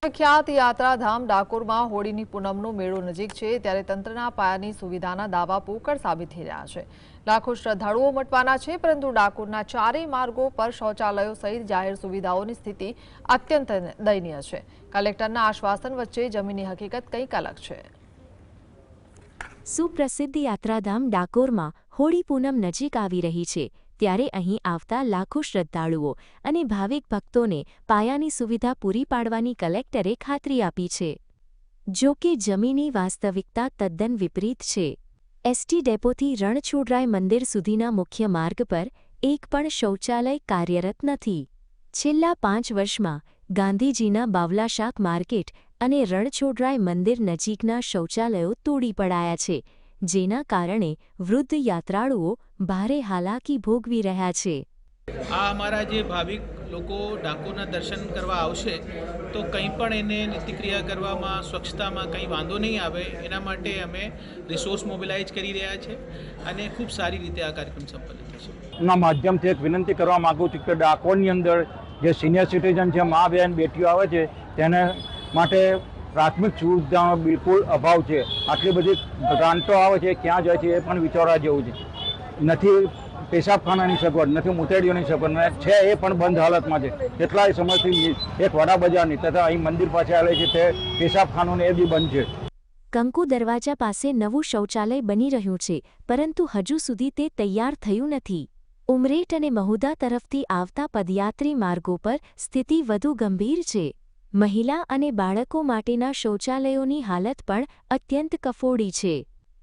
પ્રખ્યાત યાત્રાધામ ડાકોરમાં હોળીની પૂનમનો મેળો નજીક છે ત્યારે તંત્રના પાયાની સુવિધાના દાવા પોકળ સાબિત થઈ રહ્યા છે। લાખો શ્રદ્ધાળુઓ ઉમટવાના છે પરંતુ ડાકોરના ચારેય માર્ગો પર શૌચાલયો સહિત જાહેર સુવિધાઓની સ્થિતિ અત્યંત દયનીય છે। કલેક્ટરના આશ્વાસન વચ્ચે જમીની હકીકત કંઈક અલગ છે। સુપ્રસિદ્ધ યાત્રાધામ ડાકોરમાં હોળી પૂનમ નજીક આવી રહી છે ત્યારે અહીં આવતા લાખો શ્રદ્ધાળુઓ અને ભાવિક ભક્તોને પાયાની સુવિધા પૂરી પાડવાની કલેક્ટરે ખાતરી આપી છે। જો કે જમીની વાસ્તવિકતા તદ્દન વિપરીત છે। એસટી ડેપોથી રણછોડરાય મંદિર સુધીના મુખ્ય માર્ગ પર એક પણ શૌચાલય કાર્યરત નથી। છેલ્લા 5 વર્ષમાં ગાંધીજીના બાવલાશાક માર્કેટ અને રણછોડરાય મંદિર નજીકના શૌચાલયો તોડી પડાયા છે, જેના કારણે વૃદ્ધ યાત્રાળુઓ ભારે હાલાકી ભોગવી રહ્યા છે। આ અમારા જે ભાવિક લોકો ડાકોરના દર્શન કરવા આવશે તો કંઈ પણ એને નિત્યક્રિયા કરવામાં સ્વચ્છતામાં કંઈ વાંધો નહીં આવે એના માટે અમે રિસોર્સ મોબિલાઇઝ કરી રહ્યા છે અને ખૂબ સારી રીતે આ કાર્યક્રમ સંપન્ન થશે। ના માધ્યમથી એક વિનંતી કરવા માગું છું કે ડાકોરની અંદર જે સિનિયર સિટીઝન છે, મા બહેન બેટીઓ આવે છે તેને માટે પ્રાથમિક સુવિધાનો બિલકુલ અભાવ છે। આટલી બધી ગ્રાન્ટો આવે છે, ક્યાં જાય છે એ પણ વિચારવા જેવું છે। નથી પેશાબખાનાની સગવડ, નથી મૂતેડીઓની સગવડ છે, એ પણ બંધ હાલતમાં છે। કેટલાય સમયથી એક વડા બજારની તથા અહીં મંદિર પાસે આવે છે તે પેશાબખાનું એ બી બંધ છે। કંકુ દરવાજા પાસે નવું શૌચાલય બની રહ્યું છે પરંતુ હજુ સુધી તે તૈયાર થયું નથી। ઉમરેઠ અને મહુધા તરફથી આવતા પદયાત્રી માર્ગો પર સ્થિતિ વધુ ગંભીર છે। મહિલા અને બાળકો માટેના શૌચાલયોની હાલત પણ અત્યંત કફોડી છે।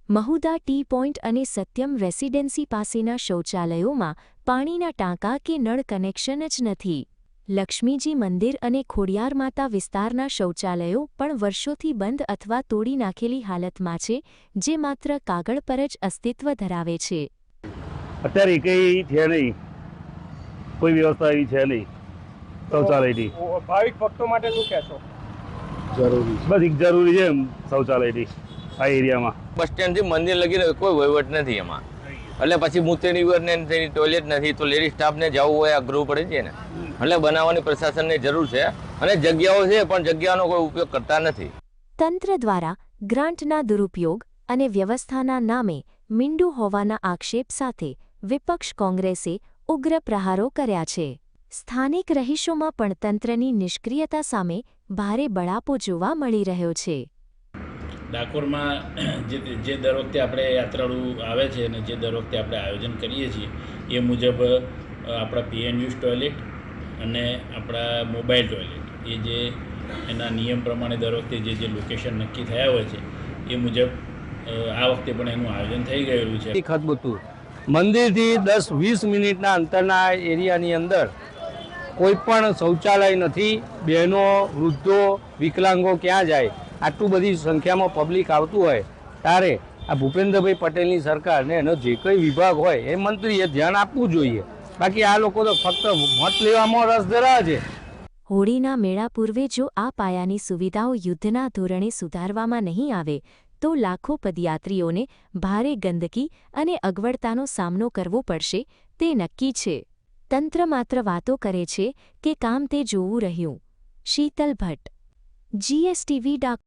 મહુધા ટી પોઈન્ટ અને સત્યમ રેસિડેન્સી પાસેના શૌચાલયોમાં પાણીના ટાંકા કે નળ કનેક્શન જ નથી। લક્ષ્મીજી મંદિર અને ખોડિયાર માતા વિસ્તારના શૌચાલયો પણ વર્ષોથી બંધ અથવા તોડી નાખેલી હાલતમાં છે, જે માત્ર કાગળ પર જ અસ્તિત્વ ધરાવે છે। અત્યારે કંઈ છે નહીં, કોઈ વ્યવસ્થા એવી છે નહીં શૌચાલયની। ભાવિક ભક્તો માટે શું કહેશો? જરૂરી બસ એક જરૂરી છે શૌચાલયની આ એરિયામાં। બસ સ્ટેન્ડથી મંદિર લગીને કોઈ વહીવટ નથી એમાં, એટલે પછી મૂતેડી ને ટોયલેટ નથી તો લેડીઝ સ્ટાફને જવું હોય અઘરું પડે છે ને, એટલે બનાવવાની પ્રશાસનની જરૂર છે અને જગ્યાઓ છે પણ જગ્યાનો કોઈ ઉપયોગ કરતા નથી। તંત્ર દ્વારા ગ્રાન્ટના દુરુપયોગ અને વ્યવસ્થાના નામે મીંડું હોવાના આક્ષેપ સાથે વિપક્ષ કોંગ્રેસે ઉગ્ર પ્રહારો કર્યા છે। સ્થાનિક રહીશોમાં પણ તંત્રની નિષ્ક્રિયતા સામે ભારે બળાપો જોવા મળી રહ્યો છે। ડાકોરમાં જે દર વખતે આપણે યાત્રાળુ આવે છે અને જે દર વખતે આપણે આયોજન કરીએ છીએ એ મુજબ આપણા પીએનયુઝ ટોયલેટ અને આપણા મોબાઈલ ટોયલેટ એ જે એના નિયમ પ્રમાણે દર વખતે જે લોકેશન નક્કી થયા હોય છે એ મુજબ આ વખતે પણ એનું આયોજન થઈ ગયેલું છે। ખતબતું મંદિરથી 10-20 મિનિટના અંતરના એરિયાની અંદર કોઈ પણ શૌચાલય નથી। બહેનો, વૃદ્ધો, વિકલાંગો ક્યાં જાય? આટલું બધી સંખ્યામાં પબ્લિક આવતું હોય ત્યારે આ ભૂપેન્દ્રભાઈ પટેલની સરકારને એનો જે કંઈ વિભાગ હોય એ મંત્રીએ ધ્યાન આપવું જોઈએ। બાકી આ લોકો તો ફક્ત મત લેવામાં રસ ધરાવે છે। હોળીના મેળા પૂર્વે જો આ પાયાની સુવિધાઓ યુદ્ધના ધોરણે સુધારવામાં નહીં આવે તો લાખો પદયાત્રીઓને ભારે ગંદકી અને અગવડતાનો સામનો કરવો પડશે તે નક્કી છે। તંત્ર માત્ર વાતો કરે છે કે કામ તે જોવું રહ્યું। શીતલ ભટ્ટ, GSTV ડાકોર।